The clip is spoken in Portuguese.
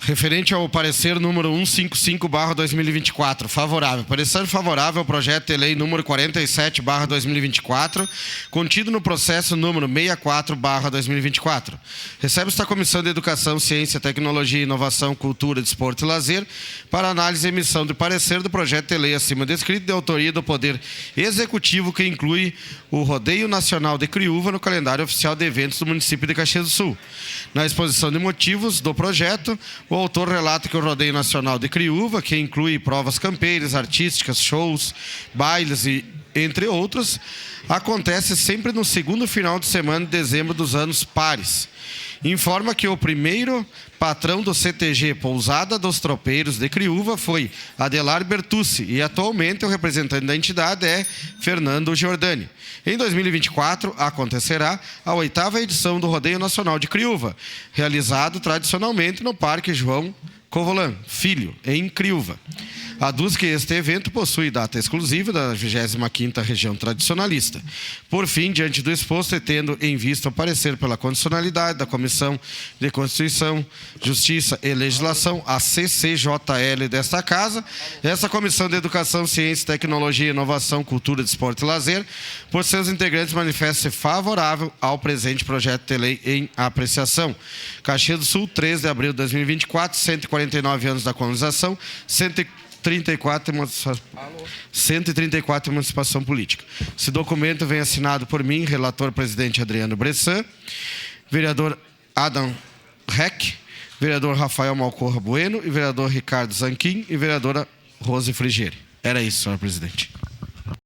Referente ao parecer número 155/2024, favorável. Parecer favorável ao projeto de lei número 47/2024, contido no processo número 64/2024. Recebe esta Comissão de Educação, Ciência, Tecnologia, Inovação, Cultura, Desporto e Lazer para análise e emissão de parecer do projeto de lei acima descrito de autoria do Poder Executivo, que inclui o Rodeio Nacional de Criúva no calendário oficial de eventos do município de Caxias do Sul. Na exposição de motivos do projeto, o autor relata que o Rodeio Nacional de Criúva, que inclui provas campeiras, artísticas, shows, bailes e entre outros, acontece sempre no segundo final de semana de dezembro dos anos pares. Informa que o primeiro patrão do CTG Pousada dos Tropeiros de Criúva foi Adelar Bertucci e atualmente o representante da entidade é Fernando Giordani. Em 2024 acontecerá a 8ª edição do Rodeio Nacional de Criúva, realizado tradicionalmente no Parque João Covolan Filho, em Criúva. Aduz que este evento possui data exclusiva da 25ª Região Tradicionalista. Por fim, diante do exposto e tendo em vista o parecer pela condicionalidade da Comissão de Constituição, Justiça e Legislação, a CCJL desta Casa, essa Comissão de Educação, Ciência, Tecnologia, Inovação, Cultura, Desporto e Lazer, por seus integrantes, manifesta-se favorável ao presente projeto de lei em apreciação. Caxias do Sul, 3 de abril de 2024, 149 anos da colonização, 134 emancipação política. Esse documento vem assinado por mim, relator presidente Adriano Bressan, vereador Adam Heck, vereador Rafael Malcorra Bueno e vereador Ricardo Zanquim e vereadora Rose Frigieri. Era isso, senhor presidente.